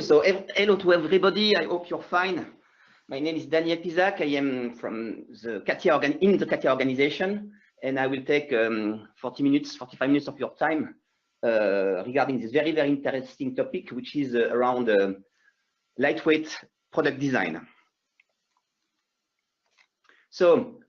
So hello to everybody. I hope you're fine. My name is Daniel Pisac. I am from the CATIA in the CATIA organization, and I will take 40 minutes, 45 minutes of your time regarding this very, very interesting topic, which is around lightweight product design. So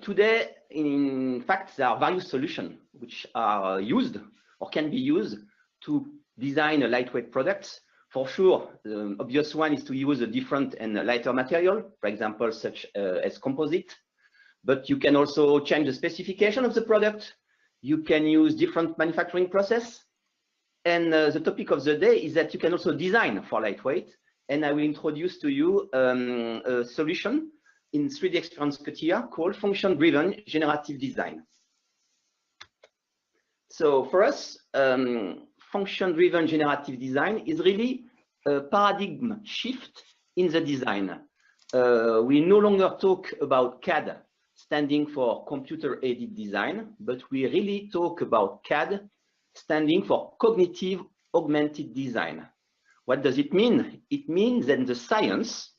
today, in fact, there are various solutions which are used or can be used to design a lightweight product. For sure, the obvious one is to use a different and lighter material, for example, such as composite. But you can also change the specification of the product. You can use different manufacturing process. And the topic of the day is that you can also design for lightweight. And I will introduce to you a solution in 3D Experience CATIA called function-driven generative design. So for us, function-driven generative design is really a paradigm shift in the design. We no longer talk about CAD standing for computer-aided design, but we really talk about CAD standing for cognitive augmented design. What does it mean? It means that the science,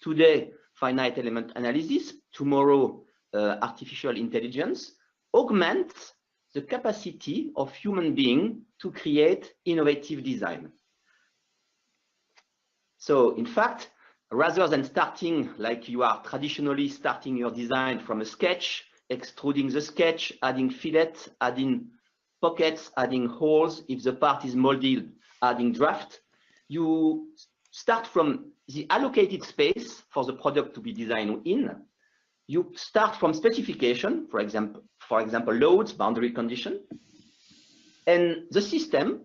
today finite element analysis, tomorrow artificial intelligence, augments the capacity of human beings to create innovative design. So in fact, rather than starting like you are traditionally starting your design from a sketch, extruding the sketch, adding fillet, adding pockets, adding holes, if the part is molded, adding draft, you start from the allocated space for the product to be designed in. You start from specification, for example, loads, boundary condition, and the system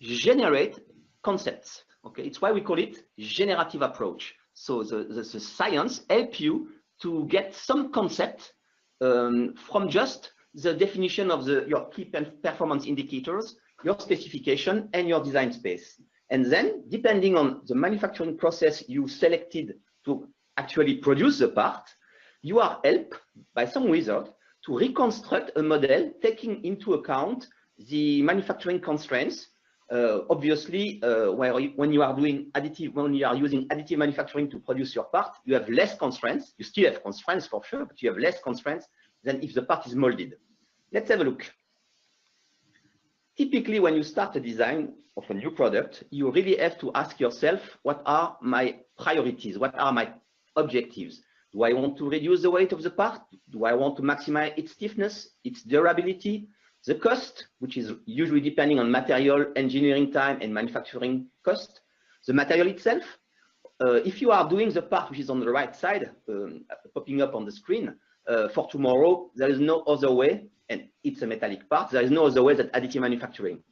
generates concepts. Okay, it's why we call it generative approach. So the science helps you to get some concept from just the definition of your key performance indicators, your specification, and your design space. And then, depending on the manufacturing process you selected to actually produce the part, you are helped by some wizard to reconstruct a model taking into account the manufacturing constraints. Obviously, when you are doing additive, when you are using additive manufacturing to produce your part, you have less constraints. You still have constraints for sure, but you have less constraints than if the part is molded. Let's have a look. Typically, when you start a design of a new product, you really have to ask yourself, what are my priorities? What are my objectives? Do I want to reduce the weight of the part? Do I want to maximize its stiffness, its durability, the cost, which is usually depending on material, engineering time, and manufacturing cost, the material itself? If you are doing the part which is on the right side, popping up on the screen, for tomorrow, there is no other way, and it's a metallic part, there is no other way than additive manufacturing.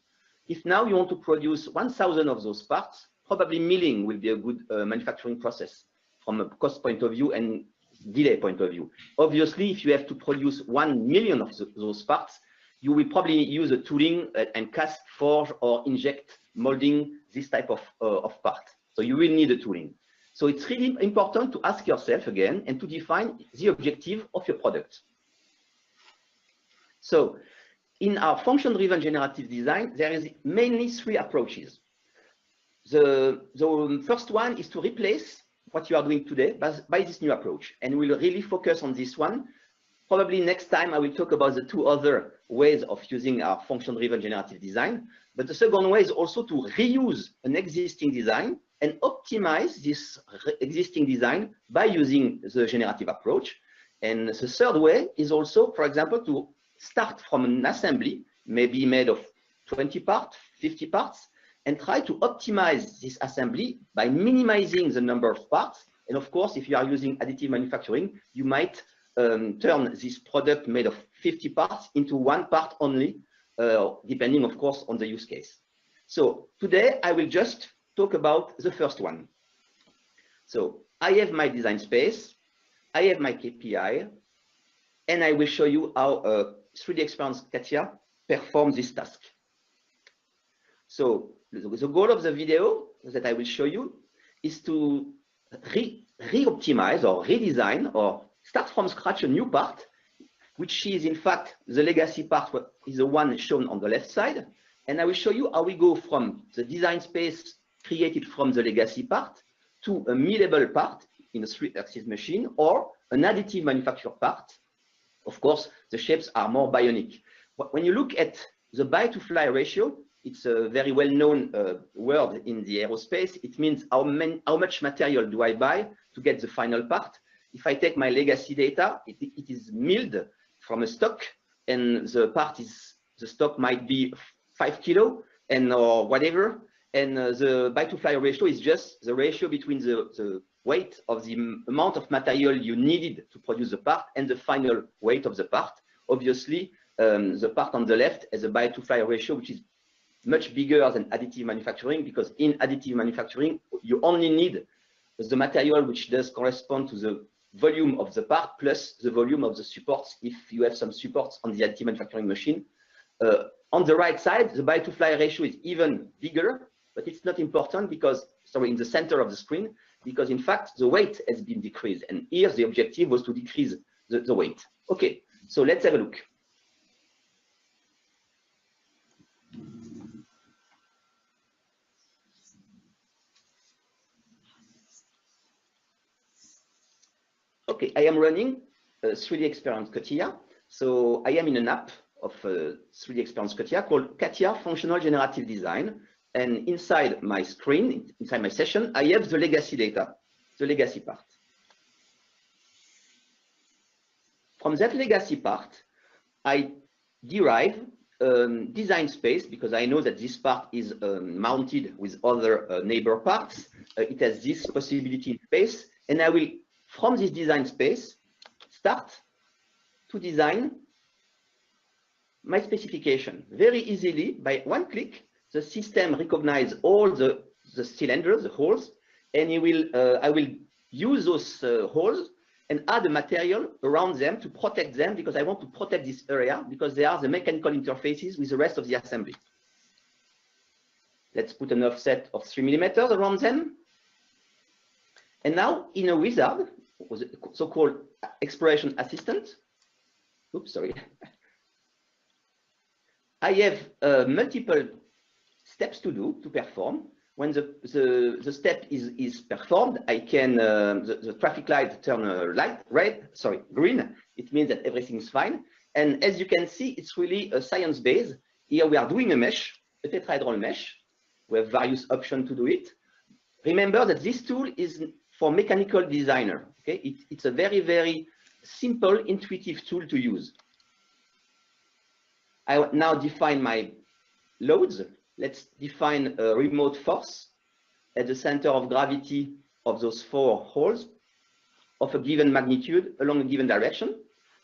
If now you want to produce 1,000 of those parts, probably milling will be a good manufacturing process from a cost point of view and delay point of view. Obviously, if you have to produce 1 million of those parts, you will probably use a tooling and cast, forge, or inject molding this type of part. So you will need a tooling. So it's really important to ask yourself again and to define the objective of your product. So in our function-driven generative design, there is mainly 3 approaches. The first one is to replace what you are doing today by this new approach. And we'll really focus on this one. Probably next time I will talk about the 2 other ways of using our function-driven generative design. But the second way is also to reuse an existing design and optimize this existing design by using the generative approach. And the third way is also, for example, to start from an assembly, maybe made of 20 parts, 50 parts, and try to optimize this assembly by minimizing the number of parts. And of course, if you are using additive manufacturing, you might turn this product made of 50 parts into 1 part only, depending, of course, on the use case. So today, I will just talk about the first one. So I have my design space, I have my KPI, and I will show you how 3D Experience CATIA performs this task. So the goal of the video that I will show you is to re-optimize or redesign or start from scratch a new part, which is in fact the legacy part is the one shown on the left side. And I will show you how we go from the design space created from the legacy part to a millable part in a 3-axis machine or an additive manufacture part. Of course, the shapes are more bionic. When you look at the buy-to-fly ratio, it's a very well-known word in the aerospace. It means how much material do I buy to get the final part. If I take my legacy data, it is milled from a stock, and the stock might be 5 kilo and or whatever. And the buy-to-fly ratio is just the ratio between the weight of the amount of material you needed to produce the part and the final weight of the part. Obviously, the part on the left has a buy-to-fly ratio, which is much bigger than additive manufacturing, because in additive manufacturing, you only need the material which does correspond to the volume of the part plus the volume of the supports if you have some supports on the additive manufacturing machine. On the right side, the buy-to-fly ratio is even bigger, but it's not important because, sorry, in the center of the screen, because in fact, the weight has been decreased. And here, the objective was to decrease the weight. Okay, so let's have a look. Okay, I am running 3D Experience CATIA. So I am in an app of 3D Experience CATIA called CATIA Functional Generative Design. And inside my screen, inside my session, I have the legacy data, the legacy part. From that legacy part, I derive design space, because I know that this part is mounted with other neighbor parts. It has this possibility in space, and I will, from this design space, start to design my specification very easily. By one click, the system recognizes all the cylinders, the holes, and I will use those holes and add a material around them to protect them, because I want to protect this area because they are the mechanical interfaces with the rest of the assembly. Let's put an offset of 3 millimeters around them. And now in a wizard, so-called exploration assistant, oops, sorry, I have multiple steps to perform. When the step is performed, I can, the traffic light turn green. It means that everything is fine. And as you can see, it's really a science-based. Here we are doing a mesh, a tetrahedral mesh. We have various options to do it. Remember that this tool is for mechanical designer. Okay, it's a very, very simple, intuitive tool to use. I now define my loads. Let's define a remote force at the center of gravity of those 4 holes of a given magnitude along a given direction.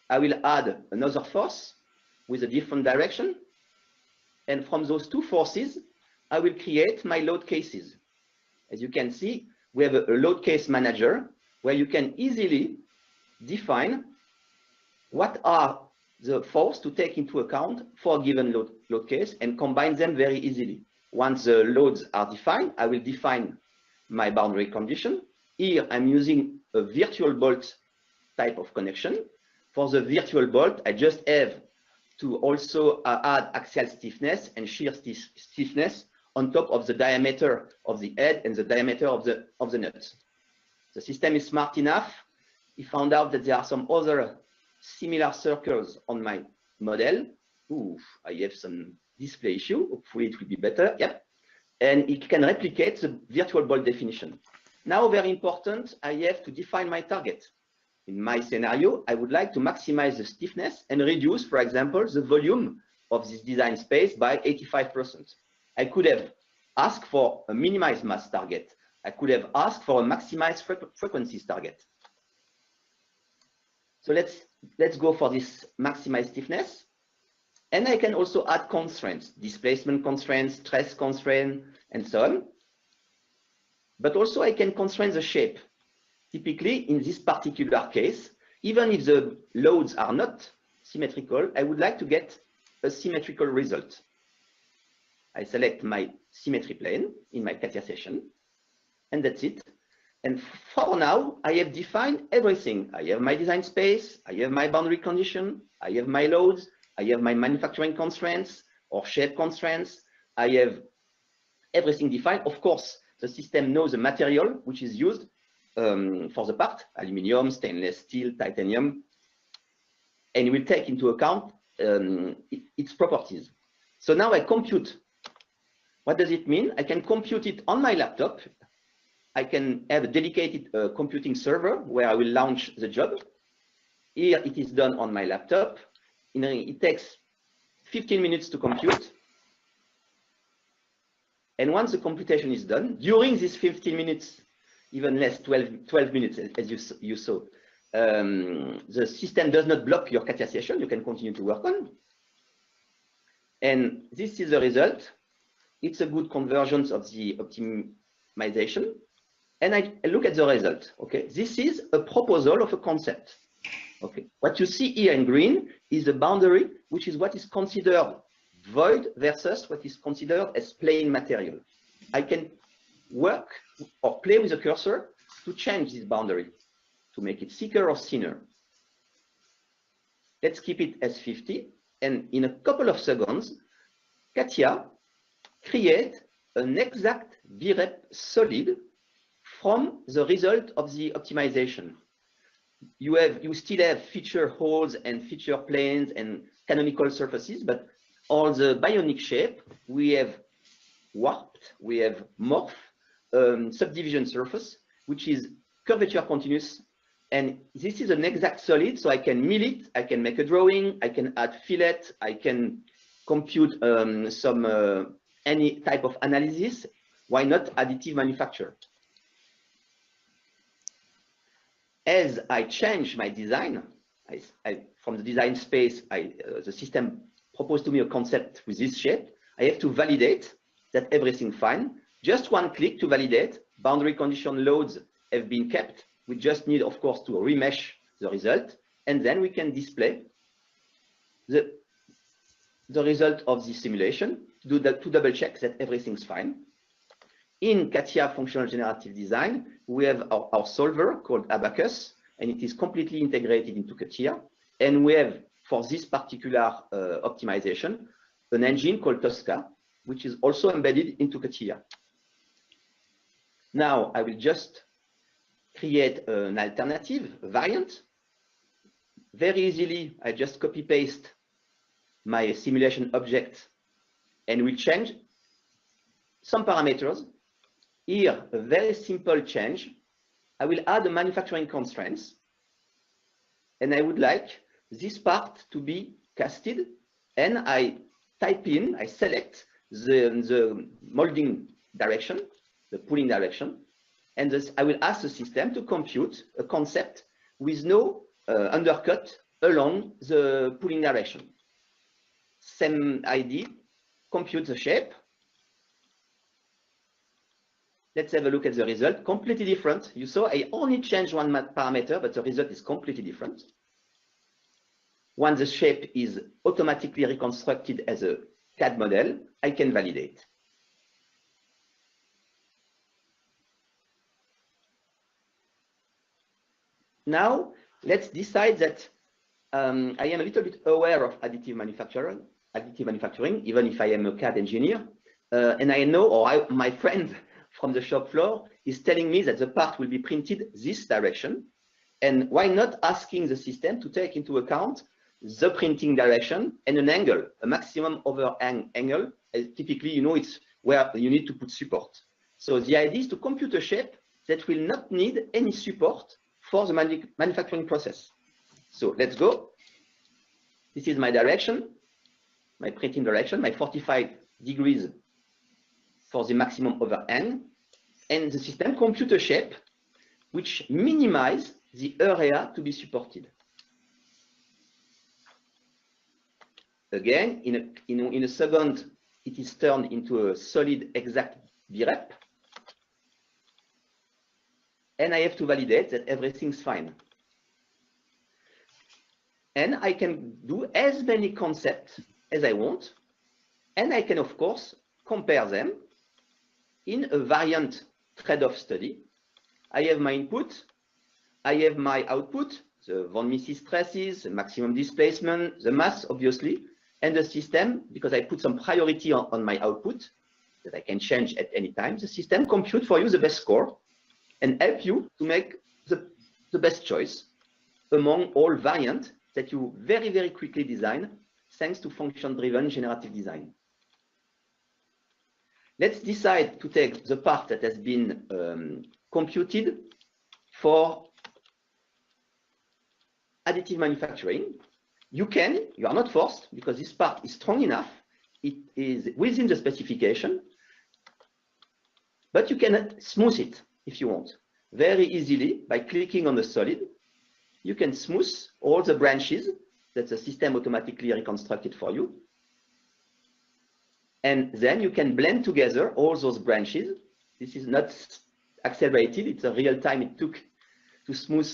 I will add another force with a different direction. And from those 2 forces, I will create my load cases. As you can see, we have a load case manager where you can easily define what are the force to take into account for a given load case and combine them very easily. Once the loads are defined, I will define my boundary condition. Here, I'm using a virtual bolt type of connection. For the virtual bolt, I just have to also add axial stiffness and shear stiffness on top of the diameter of the head and the diameter of the nuts. The system is smart enough. He found out that there are some other similar circles on my model. Ooh, I have some display issue. Hopefully it will be better. Yep. And it can replicate the virtual bolt definition. Now, very important, I have to define my target. In my scenario, I would like to maximize the stiffness and reduce, for example, the volume of this design space by 85%. I could have asked for a minimized mass target. I could have asked for a maximized frequencies target. So let's go for this maximized stiffness. And I can also add constraints, displacement constraints, stress constraints, and so on. But also I can constrain the shape. Typically, in this particular case, even if the loads are not symmetrical, I would like to get a symmetrical result. I select my symmetry plane in my CATIA session, and that's it. And for now, I have defined everything. I have my design space, I have my boundary condition, I have my loads, I have my manufacturing constraints or shape constraints. I have everything defined. Of course, the system knows the material which is used for the part, aluminum, stainless steel, titanium, and it will take into account its properties. So now I compute. What does it mean? I can compute it on my laptop. I can have a dedicated computing server where I will launch the job. Here it is done on my laptop. It takes 15 minutes to compute. And once the computation is done, during these 15 minutes, even less, 12 minutes, as you saw, the system does not block your CATIA session. You can continue to work on. And this is the result. It's a good convergence of the optimization. And I look at the result. Okay, this is a proposal of a concept. Okay, what you see here in green is the boundary, which is what is considered void versus what is considered as plain material. I can work or play with the cursor to change this boundary, to make it thicker or thinner. Let's keep it as 50. And in a couple of seconds, CATIA creates an exact VREP solid from the result of the optimization. You still have feature holes and feature planes and canonical surfaces, but all the bionic shape, we have warped, we have morph, subdivision surface, which is curvature continuous. And this is an exact solid, so I can mill it, I can make a drawing, I can add fillet, I can compute any type of analysis. Why not additive manufacture? As I change my design, from the design space, the system proposed to me a concept with this shape. I have to validate that everything's fine. Just one click to validate. Boundary condition loads have been kept. We just need, of course, to remesh the result, and then we can display the result of the simulation to double check that everything's fine. In CATIA Functional Generative Design, we have our solver called Abacus, and it is completely integrated into CATIA. And we have, for this particular optimization, an engine called Tosca, which is also embedded into CATIA. Now, I will just create an alternative variant. Very easily, I just copy-paste my simulation object and we change some parameters. Here, a very simple change. I will add the manufacturing constraints, and I would like this part to be casted, and I select the molding direction, the pulling direction, and I will ask the system to compute a concept with no undercut along the pulling direction. Same idea, compute the shape. Let's have a look at the result. Completely different. You saw I only changed one parameter, but the result is completely different. Once the shape is automatically reconstructed as a CAD model, I can validate. Now, let's decide that I am a little bit aware of additive manufacturing, even if I am a CAD engineer. And I know, or my friend from the shop floor is telling me that the part will be printed this direction. And why not asking the system to take into account the printing direction and an angle, a maximum overhang angle. Typically, you know, it's where you need to put support. So the idea is to compute a shape that will not need any support for the manufacturing process. So let's go. This is my direction, my printing direction, my 45 degrees for the maximum overhang, and the system compute a shape which minimizes the area to be supported. Again, in a second, it is turned into a solid exact VREP, and I have to validate that everything's fine. And I can do as many concepts as I want, and I can, of course, compare them in a variant trade-off study. I have my input, I have my output, the von Mises stresses, the maximum displacement, the mass, obviously, and the system, because I put some priority on my output, that I can change at any time, the system compute for you the best score and help you to make the best choice among all variants that you very, very quickly design thanks to function-driven generative design. Let's decide to take the part that has been computed for additive manufacturing. You are not forced because this part is strong enough. It is within the specification, but you can smooth it if you want very easily by clicking on the solid. You can smooth all the branches that the system automatically reconstructed for you. And then you can blend together all those branches. This is not accelerated. It's a real time it took to smooth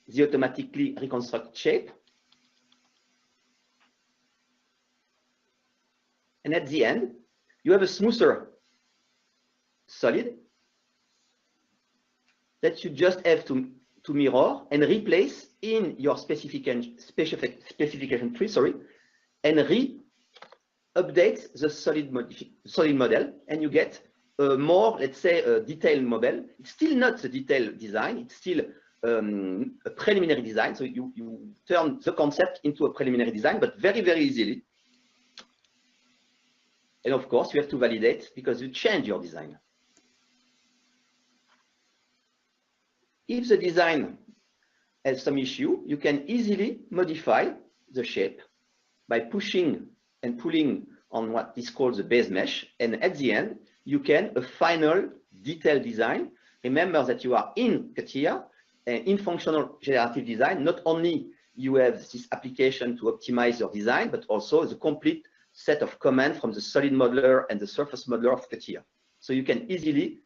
the automatically reconstruct shape. And at the end, you have a smoother solid that you just have to mirror and replace in your specification tree, and update the solid model, and you get a more, let's say, a detailed model. It's still not the detailed design. It's still a preliminary design. So you turn the concept into a preliminary design, but very, very easily. And of course, you have to validate because you change your design. If the design has some issue, you can easily modify the shape by pushing and pulling on what is called the base mesh. And at the end, you can a final detailed design. Remember that you are in CATIA and in functional generative design. Not only you have this application to optimize your design, but also the complete set of commands from the solid modeler and the surface modeler of CATIA. So you can easily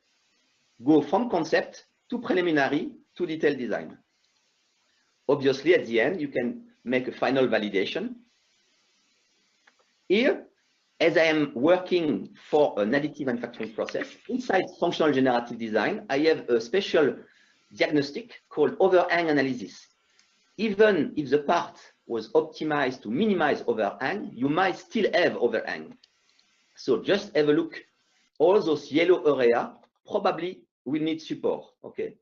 go from concept to preliminary to detailed design. Obviously, at the end, you can make a final validation. Here, as I am working for an additive manufacturing process, inside functional generative design, I have a special diagnostic called overhang analysis. Even if the part was optimized to minimize overhang, you might still have overhang. So just have a look. All those yellow areas probably will need support. Okay.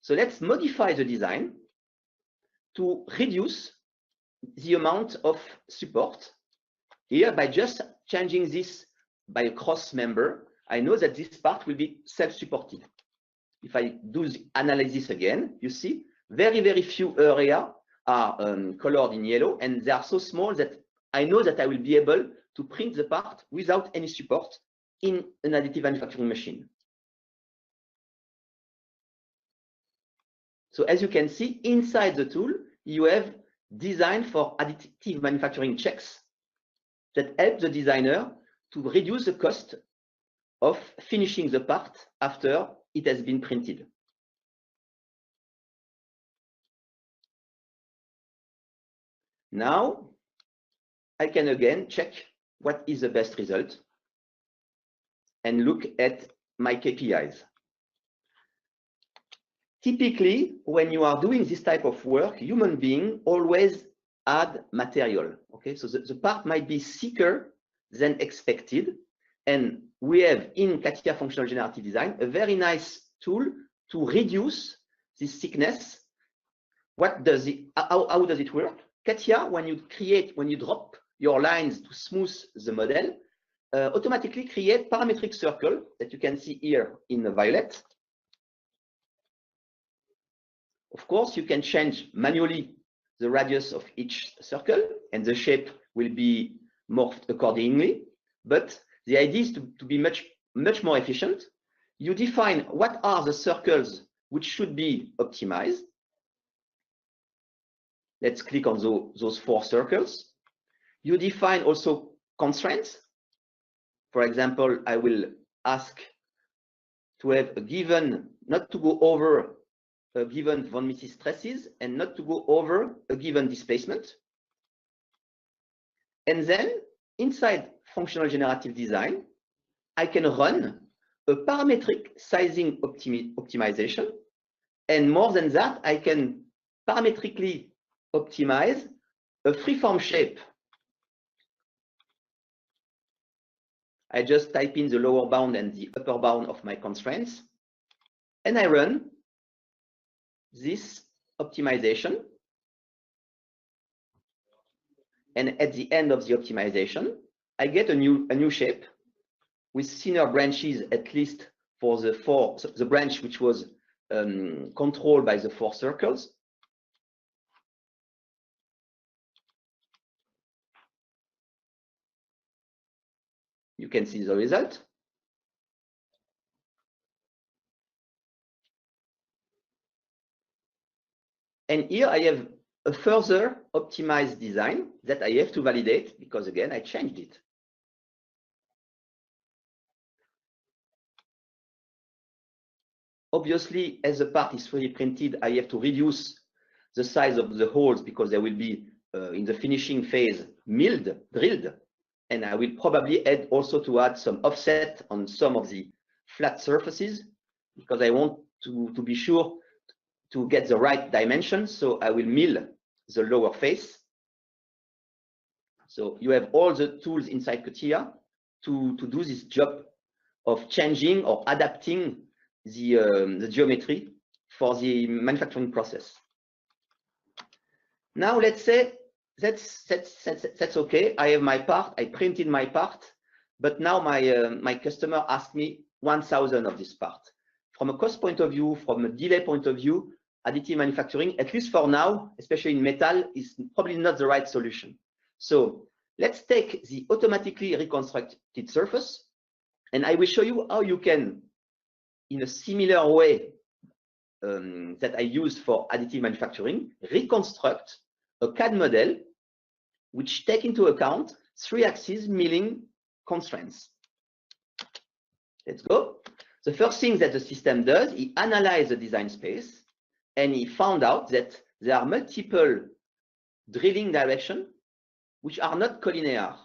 So let's modify the design to reduce the amount of support. Here, by just changing this by a cross member, I know that this part will be self-supported. If I do the analysis again, you see very, very few areas are colored in yellow, and they are so small that I know that I will be able to print the part without any support in an additive manufacturing machine. So as you can see, inside the tool, you have design for additive manufacturing checks that help the designer to reduce the cost of finishing the part after it has been printed. Now, I can again check what is the best result and look at my KPIs. Typically, when you are doing this type of work, human beings always add material. Okay, so the part might be thicker than expected, and we have in CATIA Functional Generative Design a very nice tool to reduce this thickness. What does it? How does it work? CATIA, when you drop your lines to smooth the model, automatically create parametric circle that you can see here in the violet. Of course, you can change manually the radius of each circle, and the shape will be morphed accordingly. But the idea is to be much more efficient. You define what are the circles which should be optimized. Let's click on those 4 circles. You define also constraints. For example, I will ask to have a given, not to go over a given von Mises stresses and not to go over a given displacement. And then inside functional generative design, I can run a parametric sizing optimization. And more than that, I can parametrically optimize a freeform shape I just type in the lower bound and the upper bound of my constraints, and I run this optimization. And at the end of the optimization, I get a new shape with thinner branches, at least for the branch which was controlled by the 4 circles. You can see the result. And here I have a further optimized design that I have to validate because, again, I changed it. Obviously, as the part is 3D printed, I have to reduce the size of the holes because they will be in the finishing phase drilled, and I will probably also add some offset on some of the flat surfaces because I want to be sure to get the right dimension. So I will mill the lower face. So you have all the tools inside CATIA to do this job of changing or adapting the geometry for the manufacturing process. Now let's say that's okay. I have my part, I printed my part, but now my customer asked me 1,000 of this part. From a cost point of view, from a delay point of view, additive manufacturing, at least for now, especially in metal, is probably not the right solution. So let's take the automatically reconstructed surface, and I will show you how you can, in a similar way that I used for additive manufacturing, reconstruct a CAD model which take into account 3-axis milling constraints. Let's go. The first thing that the system does, he analyzes the design space, and he found out that there are multiple drilling directions which are not collinear,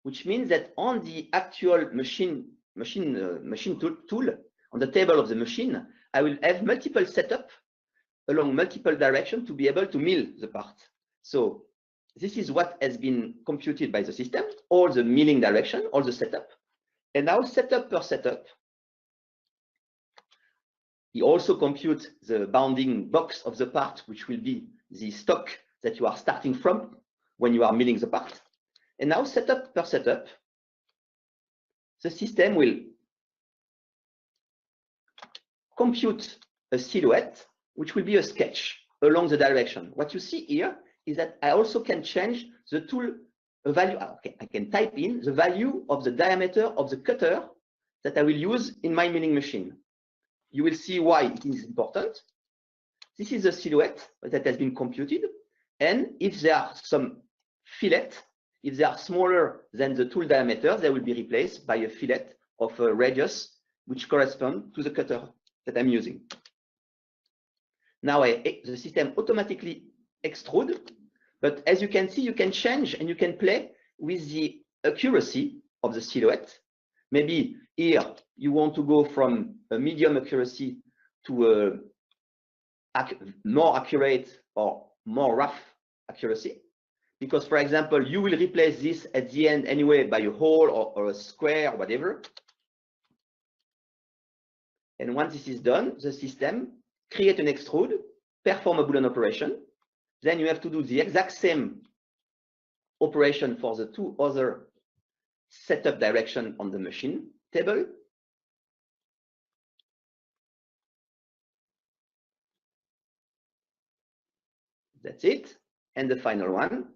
which means that on the actual machine tool, on the table of the machine, I will have multiple setup along multiple directions to be able to mill the part. So this is what has been computed by the system, all the milling direction, all the setup. And now setup per setup, he also computes the bounding box of the part, which will be the stock that you are starting from when you are milling the part. And now setup per setup, the system will compute a silhouette, which will be a sketch along the direction. What you see here is that I also can change the tool value. Okay, I can type in the value of the diameter of the cutter that I will use in my milling machine. You will see why it is important. This is the silhouette that has been computed. And if there are some fillet, if they are smaller than the tool diameter, they will be replaced by a fillet of a radius which corresponds to the cutter that I'm using. Now the system automatically extrude, but as you can see, you can change and you can play with the accuracy of the silhouette. Maybe here you want to go from a medium accuracy to a more accurate or more rough accuracy. Because, for example, you will replace this at the end anyway by a hole or a square or whatever. And once this is done, the system create an extrude, perform a Boolean operation. Then you have to do the exact same operation for the 2 other setup direction on the machine table. That's it. And the final one.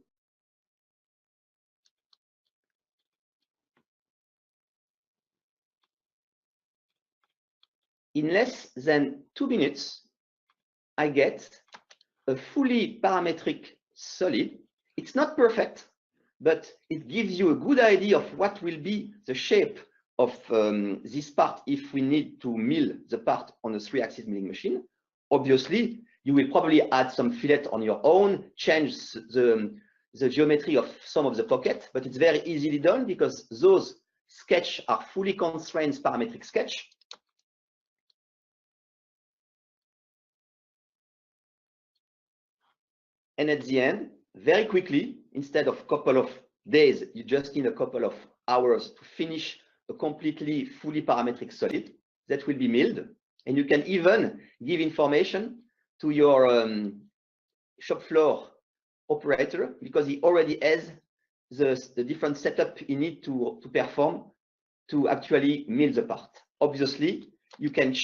In less than 2 minutes, I get a fully parametric solid. It's not perfect, but it gives you a good idea of what will be the shape of this part if we need to mill the part on a 3-axis milling machine. Obviously, you will probably add some fillet on your own, change the geometry of some of the pockets, but it's very easily done because those sketches are fully constrained parametric sketch. And at the end, very quickly, instead of a couple of days, you just need a couple of hours to finish a completely fully parametric solid that will be milled. And you can even give information to your shop floor operator because he already has the different setup you need to perform to actually mill the part. Obviously, you can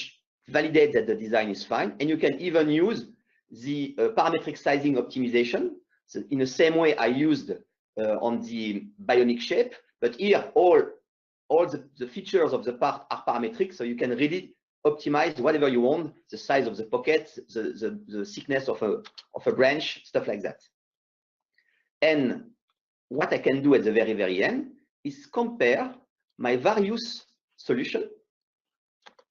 validate that the design is fine, and you can even use the parametric sizing optimization. So in the same way I used on the bionic shape, but here all the features of the part are parametric, so you can really optimize whatever you want, the size of the pocket, the thickness of a branch, stuff like that. And what I can do at the very, very end is compare my various solutions,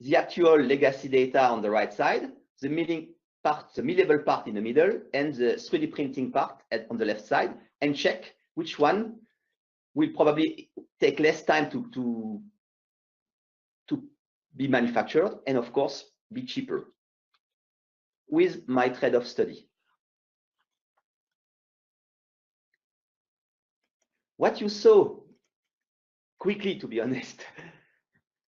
the actual legacy data on the right side, the milling part, the millable part in the middle, and the 3D printing part on the left side, and check which one will probably take less time to be manufactured, and of course, be cheaper with my trade-off study. What you saw quickly, to be honest,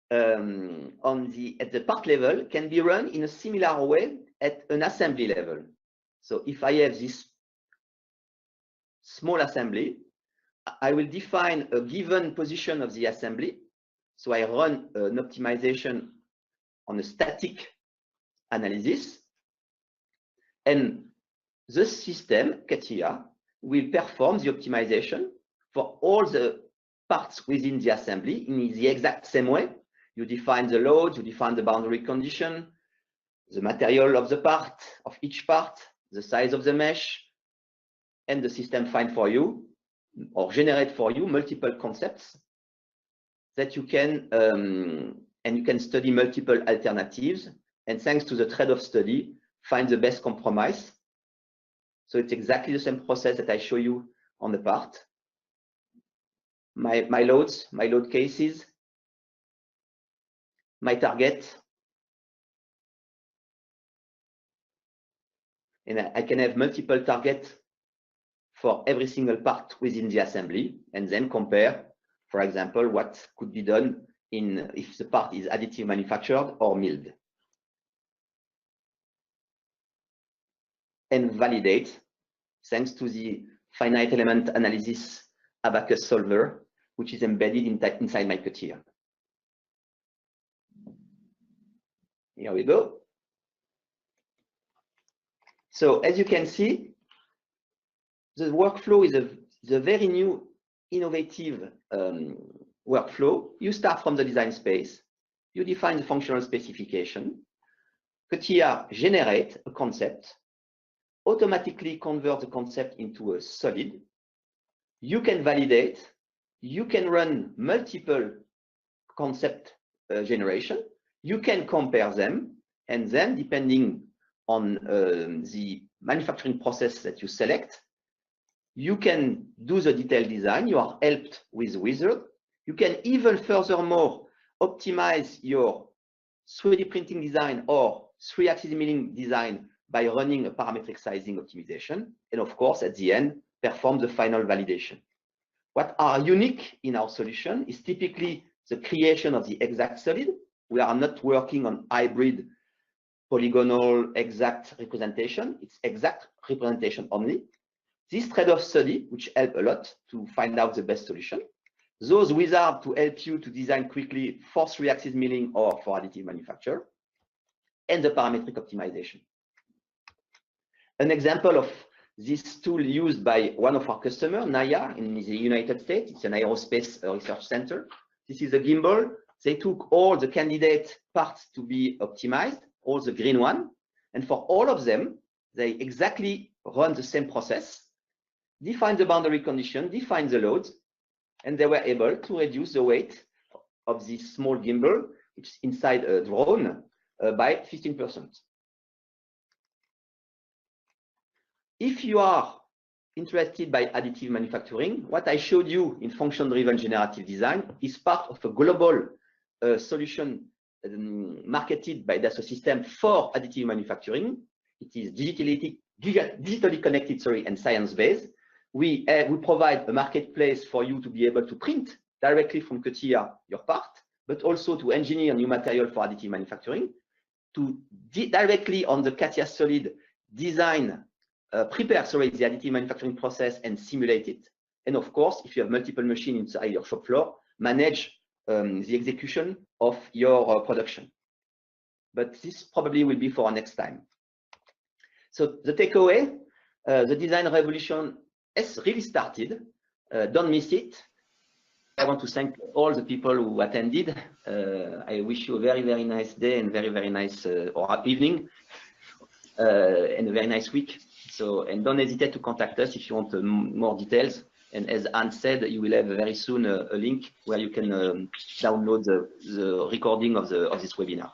at the part level can be run in a similar way at an assembly level. So if I have this small assembly, I will define a given position of the assembly. So I run an optimization on a static analysis, and the system, CATIA, will perform the optimization for all the parts within the assembly in the exact same way. You define the load, you define the boundary condition, the material of the part, of each part, the size of the mesh, and the system find for you or generate for you multiple concepts that you can and you can study multiple alternatives, and thanks to the trade-off study, find the best compromise. So it's exactly the same process that I show you on the part. My loads, my load cases, my target, and I can have multiple targets for every single part within the assembly, and then compare, for example, what could be done if the part is additive manufactured or milled. And validate thanks to the finite element analysis Abacus solver, which is embedded inside my CATIA. Here we go. So as you can see, the workflow is a very new, innovative workflow. You start from the design space, you define the functional specification, CATIA generate a concept, automatically convert the concept into a solid. You can validate, you can run multiple concept generation, you can compare them, and then depending on the manufacturing process that you select, you can do the detailed design. You are helped with Wizard. You can even furthermore optimize your 3D printing design or 3-axis milling design by running a parametric sizing optimization. And of course, at the end, perform the final validation. What are unique in our solution is typically the creation of the exact solid. We are not working on hybrid polygonal exact representation. It's exact representation only. This trade-off study, which help a lot to find out the best solution. Those wizards to help you to design quickly for 3-axis milling or for additive manufacture. And the parametric optimization. An example of this tool used by one of our customers, NAIA, in the United States. It's an aerospace research center. This is a gimbal. They took all the candidate parts to be optimized, all the green one. And for all of them, they exactly run the same process, define the boundary condition, define the loads, and they were able to reduce the weight of this small gimbal, which is inside a drone, by 15%. If you are interested by additive manufacturing, what I showed you in function-driven generative design is part of a global solution marketed by Dassault Systèmes for additive manufacturing. It is digitally connected, and science-based. We provide a marketplace for you to be able to print directly from CATIA your part, but also to engineer new material for additive manufacturing, to directly on the CATIA Solid design, prepare, sorry, the additive manufacturing process and simulate it. And of course, if you have multiple machines inside your shop floor, manage the execution of your production. But this probably will be for next time. So the takeaway, the design revolution has really started. Don't miss it. I want to thank all the people who attended. I wish you a very, very nice day and very, very nice or evening and a very nice week. So, and don't hesitate to contact us if you want more details. And as Anne said, you will have very soon a link where you can download the recording of this webinar.